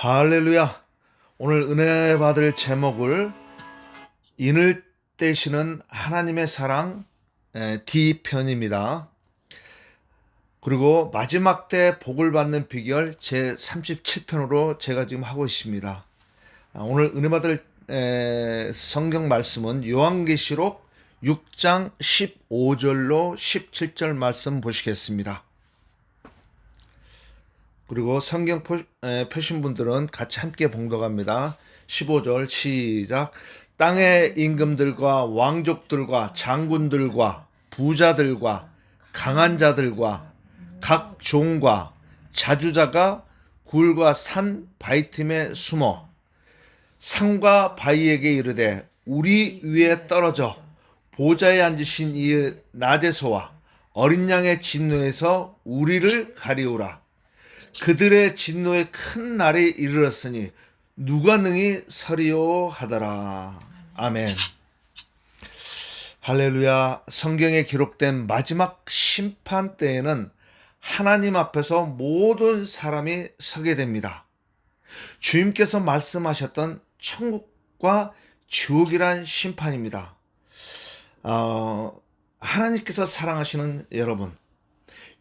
할렐루야. 오늘 은혜 받을 제목을 인을 떼시는 하나님의 사랑 D편입니다. 그리고 마지막 때 복을 받는 비결 제 37편으로 제가 지금 하고 있습니다. 오늘 은혜 받을 성경 말씀은 요한계시록 6장 15절로 17절 말씀 보시겠습니다. 그리고 성경 펴신 분들은 같이 함께 봉독합니다. 15절 시작. 땅의 임금들과 왕족들과 장군들과 부자들과 강한 자들과 각 종과 자주자가 굴과 산 바위 틈에 숨어 산과 바위에게 이르되 우리 위에 떨어져 보좌에 앉으신 이 낮에서와 어린 양의 진노에서 우리를 가리우라. 그들의 진노의 큰 날이 이르렀으니 누가 능히 서리요 하더라. 아멘. 할렐루야. 성경에 기록된 마지막 심판 때에는 하나님 앞에서 모든 사람이 서게 됩니다. 주님께서 말씀하셨던 천국과 지옥이란 심판입니다. 하나님께서 사랑하시는 여러분,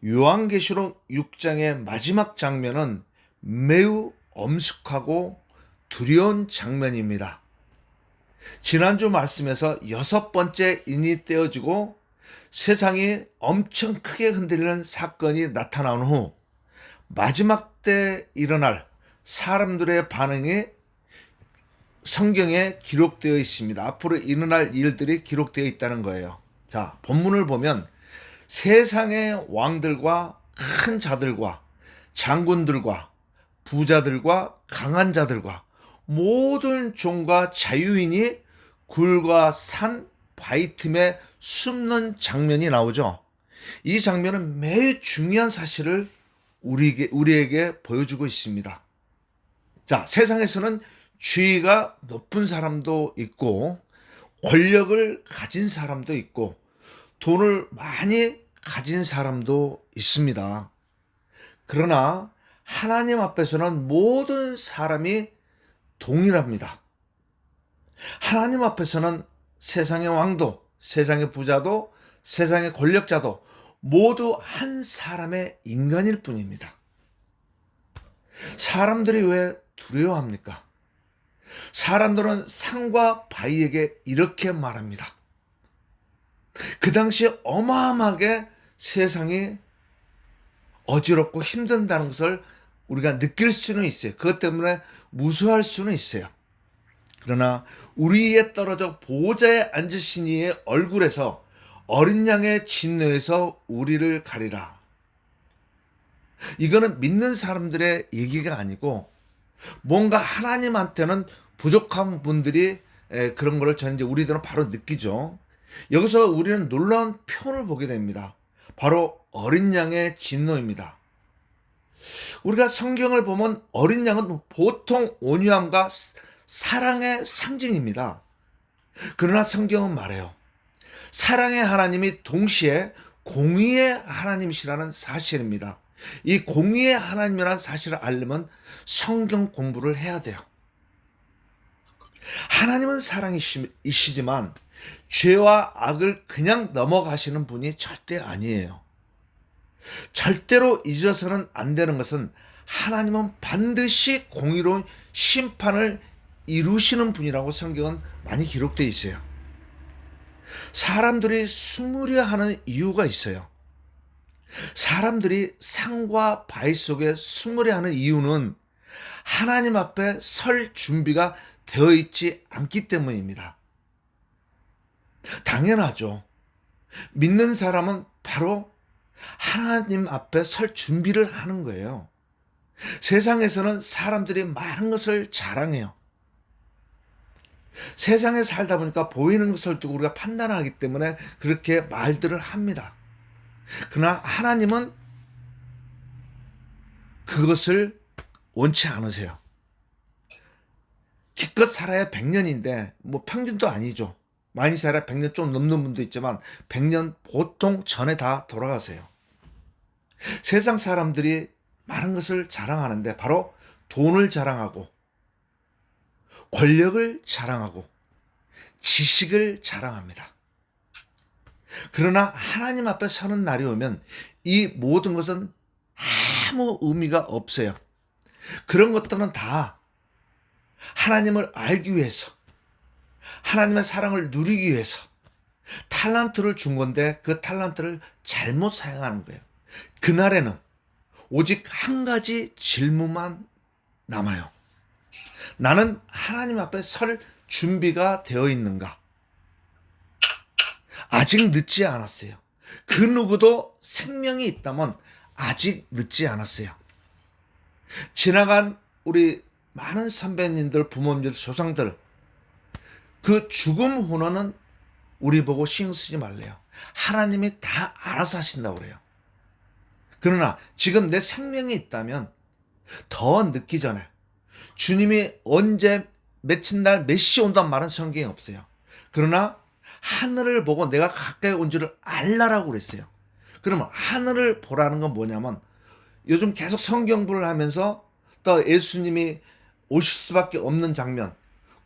요한계시록 6장의 마지막 장면은 매우 엄숙하고 두려운 장면입니다. 지난주 말씀에서 6번째 인이 떼어지고 세상이 엄청 크게 흔들리는 사건이 나타난 후 마지막 때 일어날 사람들의 반응이 성경에 기록되어 있습니다. 앞으로 일어날 일들이 기록되어 있다는 거예요. 자, 본문을 보면 세상의 왕들과 큰 자들과 장군들과 부자들과 강한 자들과 모든 종과 자유인이 굴과 산 바위 틈에 숨는 장면이 나오죠. 이 장면은 매우 중요한 사실을 우리에게 보여주고 있습니다. 자, 세상에서는 지위가 높은 사람도 있고 권력을 가진 사람도 있고 돈을 많이 가진 사람도 있습니다. 그러나 하나님 앞에서는 모든 사람이 동일합니다. 하나님 앞에서는 세상의 왕도, 세상의 부자도, 세상의 권력자도 모두 한 사람의 인간일 뿐입니다. 사람들이 왜 두려워합니까? 사람들은 산과 바위에게 이렇게 말합니다. 그 당시에 어마어마하게 세상이 어지럽고 힘든다는 것을 우리가 느낄 수는 있어요. 그것 때문에 무수할 수는 있어요. 그러나 우리에 떨어져 보좌에 앉으신 이의 얼굴에서 어린 양의 진노에서 우리를 가리라. 이거는 믿는 사람들의 얘기가 아니고 뭔가 하나님한테는 부족한 분들이 그런 거를 이제 우리들은 바로 느끼죠. 여기서 우리는 놀라운 표현을 보게 됩니다. 바로 어린 양의 진노입니다. 우리가 성경을 보면 어린 양은 보통 온유함과 사랑의 상징입니다. 그러나 성경은 말해요. 사랑의 하나님이 동시에 공의의 하나님이시라는 사실입니다. 이 공의의 하나님이라는 사실을 알려면 성경 공부를 해야 돼요. 하나님은 사랑이시지만 죄와 악을 그냥 넘어가시는 분이 절대 아니에요. 절대로 잊어서는 안 되는 것은 하나님은 반드시 공의로운 심판을 이루시는 분이라고 성경은 많이 기록되어 있어요. 사람들이 숨으려 하는 이유가 있어요. 사람들이 산과 바위 속에 숨으려 하는 이유는 하나님 앞에 설 준비가 되어 있지 않기 때문입니다. 당연하죠. 믿는 사람은 바로 하나님 앞에 설 준비를 하는 거예요. 세상에서는 사람들이 많은 것을 자랑해요. 세상에 살다 보니까 보이는 것을 두고 우리가 판단하기 때문에 그렇게 말들을 합니다. 그러나 하나님은 그것을 원치 않으세요. 기껏 살아야 100년인데 뭐 평균도 아니죠. 많이 살아야 100년 좀 넘는 분도 있지만 100년 보통 전에 다 돌아가세요. 세상 사람들이 많은 것을 자랑하는데 바로 돈을 자랑하고 권력을 자랑하고 지식을 자랑합니다. 그러나 하나님 앞에 서는 날이 오면 이 모든 것은 아무 의미가 없어요. 그런 것들은 다 하나님을 알기 위해서, 하나님의 사랑을 누리기 위해서 탈란트를 준 건데 그 탈란트를 잘못 사용하는 거예요. 그날에는 오직 한 가지 질문만 남아요. 나는 하나님 앞에 설 준비가 되어 있는가? 아직 늦지 않았어요. 그 누구도 생명이 있다면 아직 늦지 않았어요. 지나간 우리 많은 선배님들, 부모님들, 조상들, 그 죽음 후로는 우리 보고 신경 쓰지 말래요. 하나님이 다 알아서 하신다고 그래요. 그러나 지금 내 생명이 있다면 더 늦기 전에 주님이 언제 며칠 날 몇 시 온다는 말은 성경에 없어요. 그러나 하늘을 보고 내가 가까이 온 줄을 알라라고 그랬어요. 그러면 하늘을 보라는 건 뭐냐면 요즘 계속 성경부를 하면서 또 예수님이 오실 수밖에 없는 장면,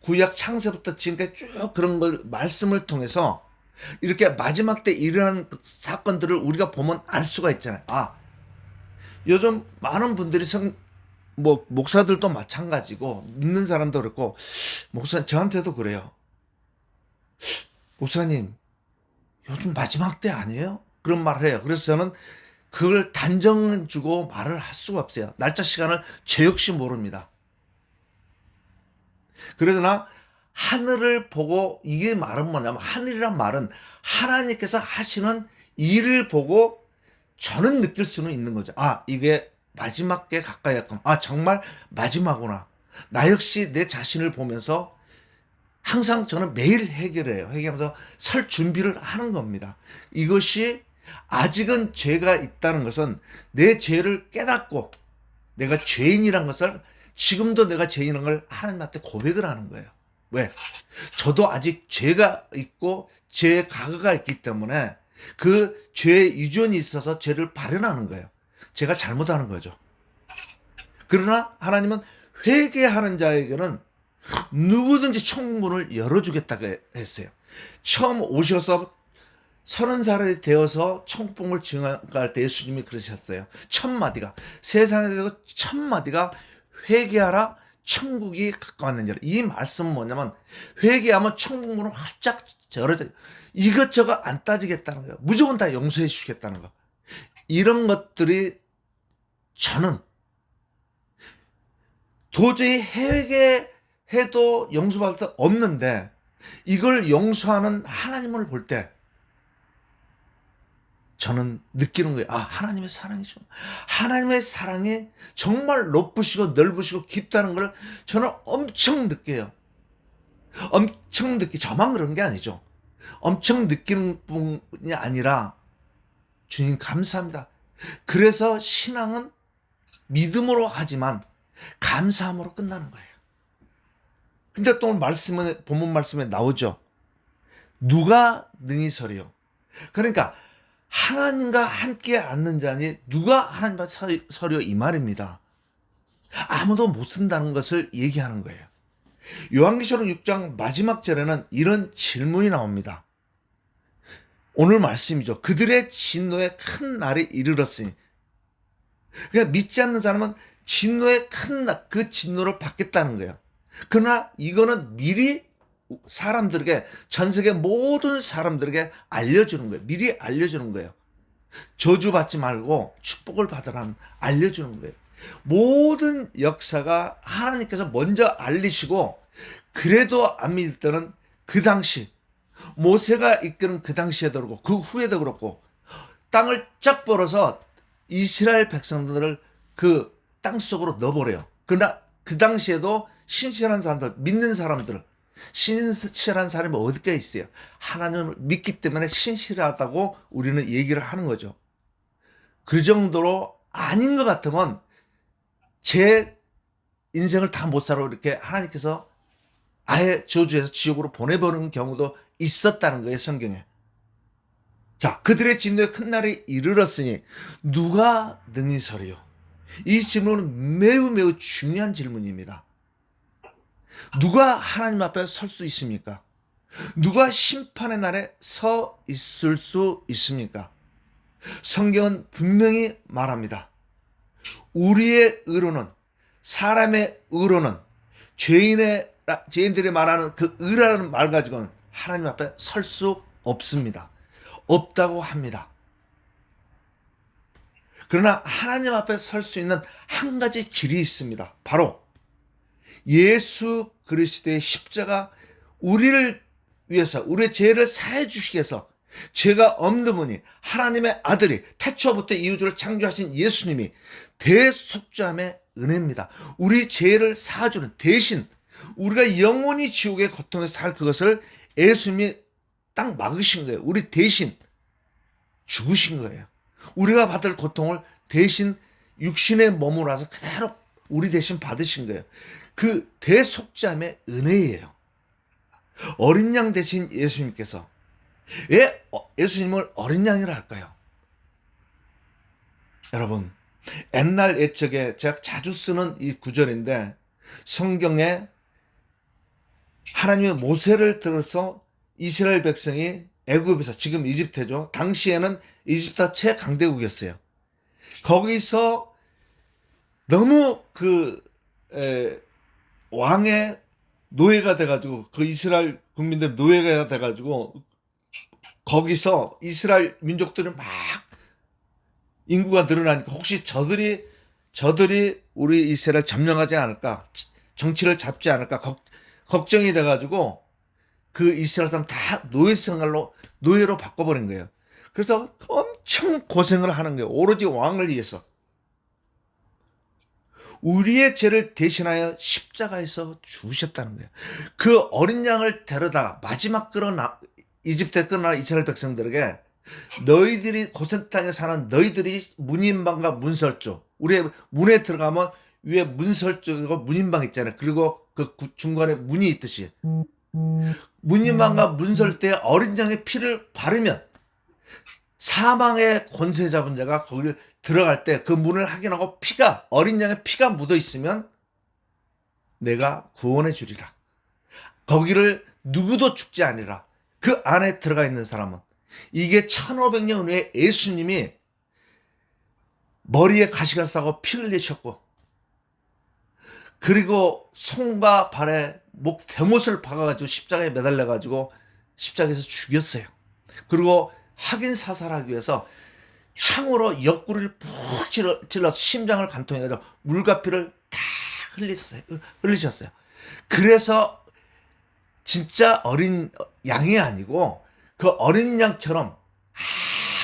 구약 창세부터 지금까지 쭉 그런 걸 말씀을 통해서 이렇게 마지막 때 일어나는 사건들을 우리가 보면 알 수가 있잖아요. 요즘 많은 분들이 목사들도 마찬가지고 믿는 사람도 그렇고 저한테도 그래요. 목사님, 요즘 마지막 때 아니에요? 그런 말을 해요. 그래서 저는 그걸 단정 주고 말을 할 수가 없어요. 날짜 시간을 저 역시 모릅니다. 그러나 하늘을 보고, 이게 말은 뭐냐면 하늘이란 말은 하나님께서 하시는 일을 보고 저는 느낄 수는 있는 거죠. 이게 마지막 때 가까이 왔구나. 정말 마지막구나. 나 역시 내 자신을 보면서 항상 저는 매일 회개를 해요. 회개하면서 설 준비를 하는 겁니다. 이것이 아직은 죄가 있다는 것은 내 죄를 깨닫고 내가 죄인이란 것을, 지금도 내가 죄인이라는 걸 하나님한테 고백을 하는 거예요. 왜? 저도 아직 죄가 있고 죄의 과거가 있기 때문에 그 죄의 유전이 있어서 죄를 발현하는 거예요. 제가 잘못하는 거죠. 그러나 하나님은 회개하는 자에게는 누구든지 천국문을 열어주겠다고 했어요. 처음 오셔서 30살이 되어서 천국문을 증언할 때 예수님이 그러셨어요. 첫 마디가, 세상에 대해서 첫 마디가 회개하라, 천국이 가까웠느니라. 이 말씀은 뭐냐면 회개하면 천국문은 활짝 열어져요. 이것저것 안 따지겠다는 거예요. 무조건 다 용서해 주시겠다는 거. 이런 것들이 저는 도저히 회개해도 용서받을 수 없는데 이걸 용서하는 하나님을 볼 때 저는 느끼는 거예요. 하나님의 사랑이죠. 하나님의 사랑이 정말 높으시고 넓으시고 깊다는 걸 저는 엄청 느껴요. 엄청 저만 그런 게 아니죠. 엄청 느끼는 뿐이 아니라 주님 감사합니다. 그래서 신앙은 믿음으로 하지만 감사함으로 끝나는 거예요. 근데 또 본문 말씀에 나오죠. 누가 능히 서리요. 그러니까 하나님과 함께 앉는 자니 누가 하나님과 서려, 이 말입니다. 아무도 못 쓴다는 것을 얘기하는 거예요. 요한계시록 6장 마지막 절에는 이런 질문이 나옵니다. 오늘 말씀이죠. 그들의 진노의 큰 날이 이르렀으니. 그러니까 믿지 않는 사람은 진노의 그 진노를 받겠다는 거예요. 그러나 이거는 미리 사람들에게, 전 세계 모든 사람들에게 알려주는 거예요. 미리 알려주는 거예요. 저주받지 말고 축복을 받으라는 알려주는 거예요. 모든 역사가 하나님께서 먼저 알리시고, 그래도 안 믿을 때는 그 당시 모세가 이끄는 그 당시에도 그렇고 그 후에도 그렇고 땅을 쫙 벌어서 이스라엘 백성들을 그 땅 속으로 넣어버려요. 그러나 그 당시에도 신실한 사람들, 믿는 사람들, 신실한 사람이 어디가 있어요? 하나님을 믿기 때문에 신실하다고 우리는 얘기를 하는 거죠. 그 정도로 아닌 것 같으면 제 인생을 다 못 살아 이렇게 하나님께서 아예 저주해서 지옥으로 보내버리는 경우도 있었다는 거예요, 성경에. 자, 그들의 진노의 큰 날이 이르렀으니 누가 능히 서리요. 이 질문은 매우 매우 중요한 질문입니다. 누가 하나님 앞에 설 수 있습니까? 누가 심판의 날에 서 있을 수 있습니까? 성경은 분명히 말합니다. 우리의 의로는, 사람의 의로는, 죄인들이 말하는 그 의라는 말 가지고는 하나님 앞에 설 수 없습니다. 없다고 합니다. 그러나 하나님 앞에 설 수 있는 한 가지 길이 있습니다. 바로 예수 그리스도의 십자가, 우리를 위해서 우리의 죄를 사해 주시기 위해서 죄가 없는 분이 하나님의 아들이 태초부터 이 우주를 창조하신 예수님이 대속죄함의 은혜입니다. 우리 죄를 사해주는, 대신 우리가 영원히 지옥의 고통에서 살 그것을 예수님이 딱 막으신 거예요. 우리 대신 죽으신 거예요. 우리가 받을 고통을 대신 육신의 몸으로 와서 그대로 우리 대신 받으신 거예요. 그 대속죄함의 은혜예요. 어린 양 대신 예수님께서, 왜 예수님을 어린 양이라 할까요? 여러분, 옛날 옛적에 제가 자주 쓰는 이 구절인데, 성경에 하나님의 모세를 들어서 이스라엘 백성이 애굽에서, 지금 이집트죠, 당시에는 이집트가 최강대국이었어요. 거기서 너무 왕의 노예가 돼가지고, 그 이스라엘 국민들 노예가 돼가지고, 거기서 이스라엘 민족들이 막 인구가 늘어나니까 혹시 저들이 우리 이스라엘 점령하지 않을까, 정치를 잡지 않을까 걱정이 돼가지고 그 이스라엘 사람 다 노예로 바꿔버린 거예요. 그래서 엄청 고생을 하는 거예요. 오로지 왕을 위해서. 우리의 죄를 대신하여 십자가에서 죽으셨다는 거예요. 그 어린 양을 데려다가 마지막 이집트에 끌어나 이스라엘 백성들에게, 너희들이 고센 땅에 사는 너희들이 문인방과 문설주, 우리의 문에 들어가면 위에 문설주고 문인방 있잖아요. 그리고 그 중간에 문이 있듯이 문인방과 문설주에 어린 양의 피를 바르면 사망의 권세 잡은 자가 거기를 들어갈 때 그 문을 확인하고 어린 양의 피가 묻어 있으면 내가 구원해 주리라. 거기를 누구도 죽지 아니라 그 안에 들어가 있는 사람은, 이게 1500년 후에 예수님이 머리에 가시를 싸고 피 흘리셨고, 그리고 손과 발에 대못을 박아가지고 십자가에 매달려가지고 십자가에서 죽였어요. 그리고 확인 사살하기 위해서 창으로 옆구리를 푹 찔러서 심장을 관통해가지고 물과 피를 다 흘리셨어요. 그래서 진짜 어린 양이 아니고 그 어린 양처럼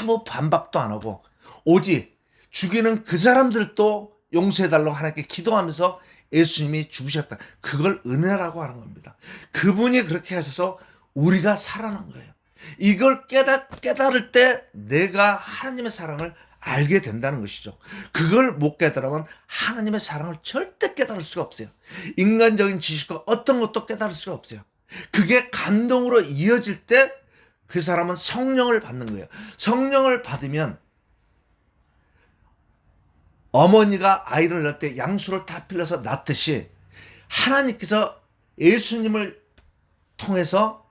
아무 반박도 안 하고 오직 죽이는 그 사람들도 용서해달라고 하나님께 기도하면서 예수님이 죽으셨다. 그걸 은혜라고 하는 겁니다. 그분이 그렇게 하셔서 우리가 살아난 거예요. 이걸 깨달을 때 내가 하나님의 사랑을 알게 된다는 것이죠. 그걸 못 깨달으면 하나님의 사랑을 절대 깨달을 수가 없어요. 인간적인 지식과 어떤 것도 깨달을 수가 없어요. 그게 감동으로 이어질 때 그 사람은 성령을 받는 거예요. 성령을 받으면 어머니가 아이를 낳을 때 양수를 다 빌려서 낳듯이 하나님께서 예수님을 통해서,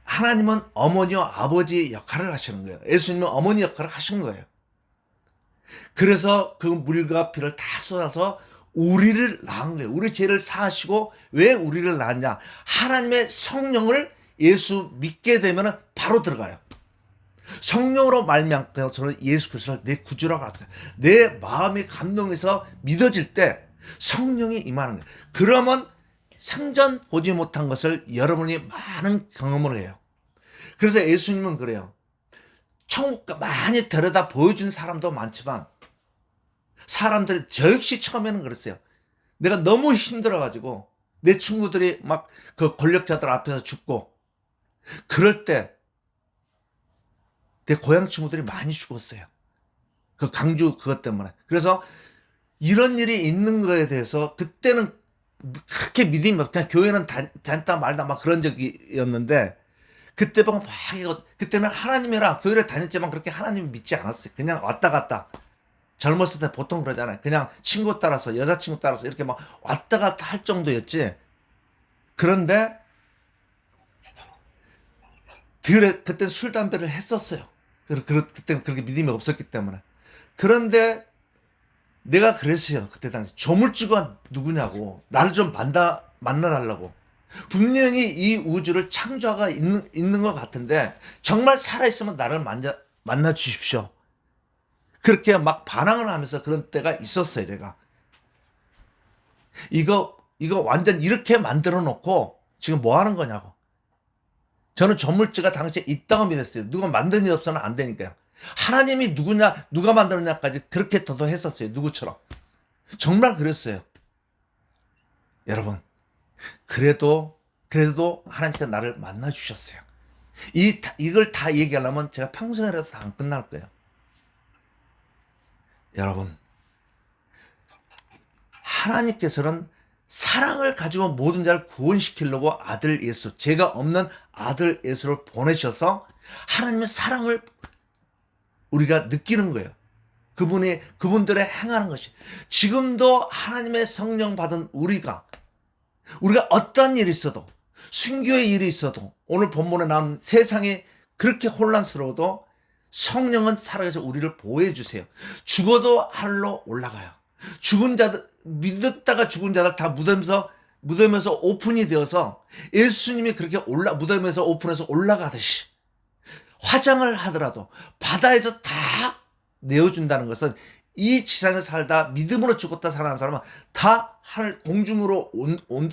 하나님은 어머니와 아버지 역할을 하시는 거예요. 예수님은 어머니 역할을 하신 거예요. 그래서 그 물과 피를 다 쏟아서 우리를 낳은 거예요. 우리 죄를 사하시고, 왜 우리를 낳았냐? 하나님의 성령을 예수 믿게 되면 바로 들어가요. 성령으로 말미암아 저는 예수 그리스도를 내 구주라고 합니다. 내 마음이 감동해서 믿어질 때 성령이 임하는 거예요. 그러면 상전 보지 못한 것을 여러분이 많은 경험을 해요. 그래서 예수님은 그래요. 천국 많이 데려다 보여준 사람도 많지만 사람들이, 저 역시 처음에는 그랬어요. 내가 너무 힘들어가지고 내 친구들이 막 그 권력자들 앞에서 죽고, 그럴 때 내 고향 친구들이 많이 죽었어요. 그 강주 그것 때문에. 그래서 이런 일이 있는 거에 대해서 그때는 그렇게 믿음이 없, 그냥 교회는 다녔다 말다 막 그런 적이었는데, 그때 보면 막 그때는 하나님이랑 교회를 다녔지만 그렇게 하나님을 믿지 않았어요. 그냥 왔다 갔다. 젊었을 때 보통 그러잖아요. 그냥 친구 따라서, 여자친구 따라서 이렇게 막 왔다 갔다 할 정도였지. 그런데 그때 술, 담배를 했었어요. 그때는 그렇게 믿음이 없었기 때문에. 그런데 내가 그랬어요. 그때 당시. 조물주가 누구냐고. 나를 좀 만나달라고. 분명히 이 우주를 창조가 있는 것 같은데 정말 살아있으면 나를 만나 주십시오. 그렇게 막 반항을 하면서 그런 때가 있었어요, 제가. 이거 완전 이렇게 만들어 놓고 지금 뭐 하는 거냐고. 저는 조물주가 당시에 있다고 믿었어요. 누가 만든 일 없어는 안 되니까요. 하나님이 누구냐, 누가 만들었냐까지 그렇게 도도했었어요. 누구처럼. 정말 그랬어요. 여러분, 그래도 하나님께서 나를 만나 주셨어요. 이걸 다 얘기하려면 제가 평생이라도 다 안 끝날 거예요. 여러분, 하나님께서는 사랑을 가지고 모든 자를 구원시키려고 아들 예수, 죄가 없는 아들 예수를 보내셔서 하나님의 사랑을 우리가 느끼는 거예요. 그분들의 행하는 것이. 지금도 하나님의 성령 받은 우리가 어떤 일이 있어도, 순교의 일이 있어도, 오늘 본문에 나온 세상이 그렇게 혼란스러워도 성령은 살아계셔 우리를 보호해 주세요. 죽어도 하늘로 올라가요. 죽은 자들, 믿었다가 죽은 자들 다 무덤에서 오픈이 되어서 예수님이 그렇게 무덤에서 오픈해서 올라가듯이 화장을 하더라도 바다에서 다 내어준다는 것은 이 지상에 살다 믿음으로 죽었다 살아난 사람은 다 하늘 공중으로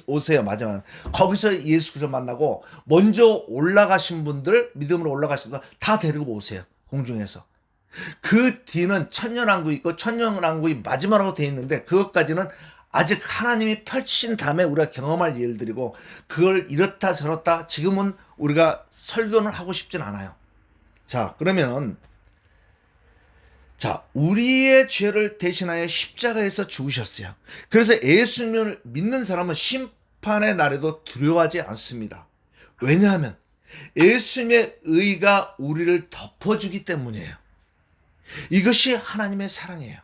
오세요. 마지막에 거기서 예수 그리스도 만나고 먼저 올라가신 분들, 믿음으로 올라가신 분들 다 데리고 오세요. 공중에서. 그 뒤는 천년왕국이 있고 천년왕국이 마지막으로 되어 있는데 그것까지는 아직 하나님이 펼치신 다음에 우리가 경험할 일들이고 그걸 이렇다 저렇다 지금은 우리가 설교는 하고 싶진 않아요. 자, 그러면 우리의 죄를 대신하여 십자가에서 죽으셨어요. 그래서 예수님을 믿는 사람은 심판의 날에도 두려워하지 않습니다. 왜냐하면 예수님의 의가 우리를 덮어주기 때문이에요. 이것이 하나님의 사랑이에요.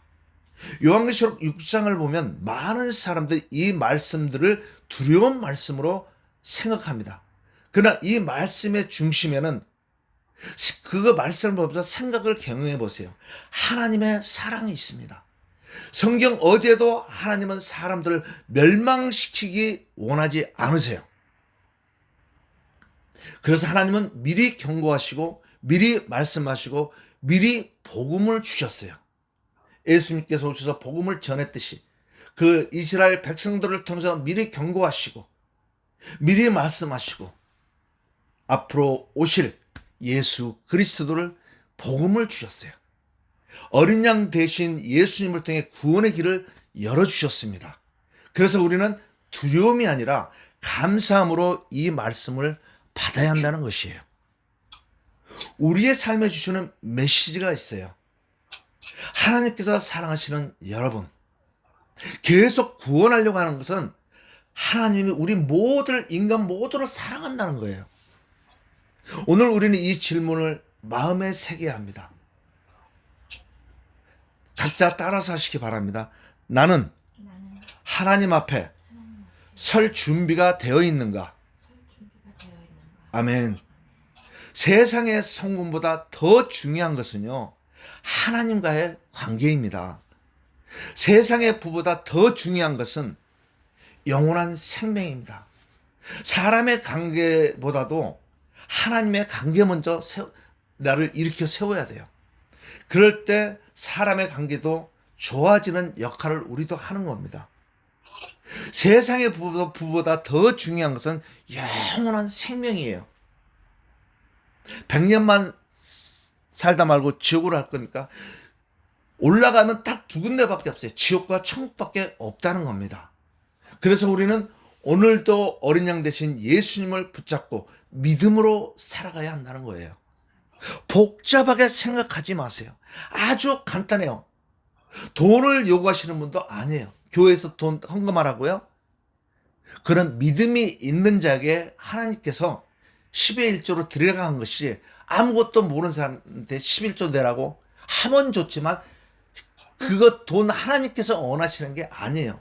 요한계시록 6장을 보면 많은 사람들이 이 말씀들을 두려운 말씀으로 생각합니다. 그러나 이 말씀의 중심에는 그거 말씀을 보면서 생각을 경영해 보세요. 하나님의 사랑이 있습니다. 성경 어디에도 하나님은 사람들을 멸망시키기 원하지 않으세요. 그래서 하나님은 미리 경고하시고 미리 말씀하시고 미리 복음을 주셨어요. 예수님께서 오셔서 복음을 전했듯이 그 이스라엘 백성들을 통해서 미리 경고하시고 미리 말씀하시고 앞으로 오실 예수 그리스도를 복음을 주셨어요. 어린 양 대신 예수님을 통해 구원의 길을 열어주셨습니다. 그래서 우리는 두려움이 아니라 감사함으로 이 말씀을 받아야 한다는 것이에요. 우리의 삶에 주시는 메시지가 있어요. 하나님께서 사랑하시는 여러분, 계속 구원하려고 하는 것은 하나님이 우리 인간 모두를 사랑한다는 거예요. 오늘 우리는 이 질문을 마음에 새겨야 합니다. 각자 따라서 하시기 바랍니다. 나는 하나님 앞에 설 준비가 되어 있는가? 아멘. 세상의 성공보다 더 중요한 것은요, 하나님과의 관계입니다. 세상의 부보다 더 중요한 것은 영원한 생명입니다. 사람의 관계보다도 하나님의 관계 먼저 나를 일으켜 세워야 돼요. 그럴 때 사람의 관계도 좋아지는 역할을 우리도 하는 겁니다. 세상의 부보다 더 중요한 것은 영원한 생명이에요. 100년만 살다 말고 지옥으로 할 거니까 올라가면 딱 두 군데밖에 없어요. 지옥과 천국밖에 없다는 겁니다. 그래서 우리는 오늘도 어린 양 대신 예수님을 붙잡고 믿음으로 살아가야 한다는 거예요. 복잡하게 생각하지 마세요. 아주 간단해요. 돈을 요구하시는 분도 아니에요. 교회에서 돈 헌금하라고요? 그런 믿음이 있는 자에게 하나님께서 10의 1조로 들어간 것이 아무것도 모르는 사람한테 11조 내라고 하면 좋지만 그거 돈 하나님께서 원하시는 게 아니에요.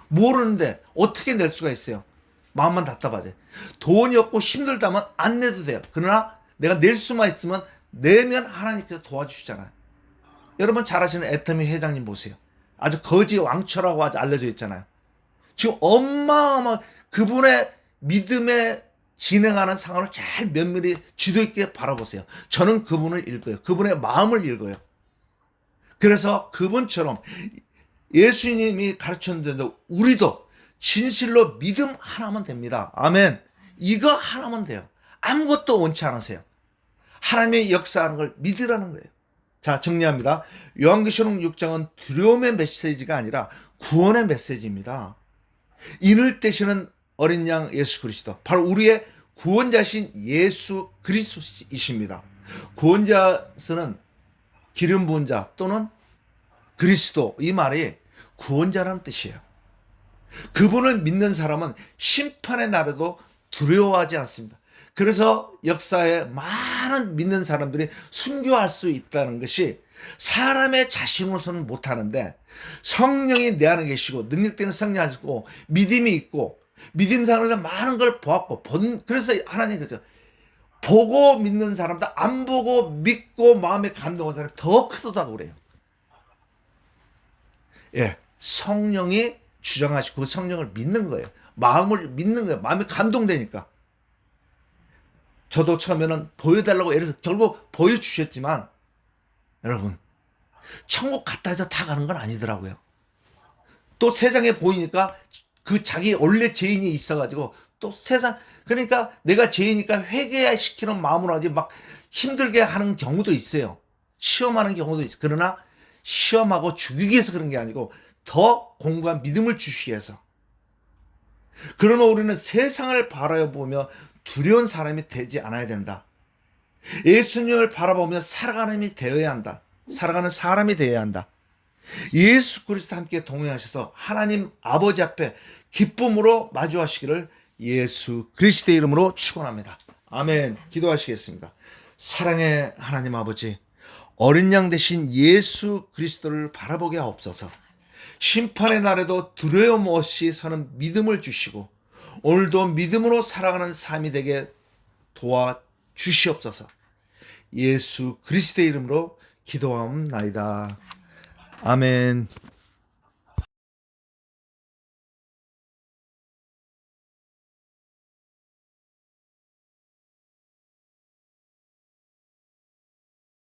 모르는데 어떻게 낼 수가 있어요? 마음만 답답하지. 돈이 없고 힘들다면 안 내도 돼요. 그러나 내가 낼 수만 있으면 내면 하나님께서 도와주시잖아요. 여러분 잘 아시는 애터미 회장님 보세요. 아주 거지 왕초라고 아주 알려져 있잖아요. 지금 어마어마 그분의 믿음에 진행하는 상황을 잘 면밀히 지도 있게 바라보세요. 저는 그분을 읽어요. 그분의 마음을 읽어요. 그래서 그분처럼 예수님이 가르쳤는데 우리도 진실로 믿음 하나면 됩니다. 아멘. 이거 하나면 돼요. 아무것도 원치 않으세요. 하나님의 역사하는 걸 믿으라는 거예요. 자, 정리합니다. 요한계시록 6장은 두려움의 메시지가 아니라 구원의 메시지입니다. 인을 떼시는 어린 양 예수 그리스도, 바로 우리의 구원자신 예수 그리스도이십니다. 구원자는 기름 부은 자 또는 그리스도, 이 말이 구원자라는 뜻이에요. 그분을 믿는 사람은 심판의 날에도 두려워하지 않습니다. 그래서 역사에 많은 믿는 사람들이 순교할 수 있다는 것이 사람의 자신으로서는 못하는데 성령이 내 안에 계시고 능력되는 성령 안에 있고 믿음이 있고 믿음 상에서 많은 걸 보았고 그래서 하나님 그래서 보고 믿는 사람보다 안 보고 믿고 마음에 감동한 사람이 더 크다고 그래요. 예, 성령이 주장하시고 그 성령을 믿는 거예요. 마음을 믿는 거예요. 마음이 감동되니까. 저도 처음에는 보여달라고 애를 결국 보여주셨지만 여러분 천국 갔다 해서 다 가는 건 아니더라고요. 또 세상에 보이니까 그 자기 원래 죄인이 있어가지고 또 세상 그러니까 내가 죄이니까 회개시키는 마음으로 하지 막 힘들게 하는 경우도 있어요. 시험하는 경우도 있어요. 그러나 시험하고 죽이기 위해서 그런 게 아니고 더 공부한 믿음을 주시기 위해서. 그러면 우리는 세상을 바라보며 두려운 사람이 되지 않아야 된다. 예수님을 바라보며 살아가는 사람이 되어야 한다. 살아가는 사람이 되어야 한다. 예수 그리스도 함께 동행하셔서 하나님 아버지 앞에 기쁨으로 마주하시기를 예수 그리스도의 이름으로 축원합니다. 아멘. 기도하시겠습니다. 사랑의 하나님 아버지, 어린 양 대신 예수 그리스도를 바라보게 하옵소서. 심판의 날에도 두려움 없이 서는 믿음을 주시고 오늘도 믿음으로 살아가는 삶이 되게 도와주시옵소서. 예수 그리스도의 이름으로 기도하옵나이다. 아멘.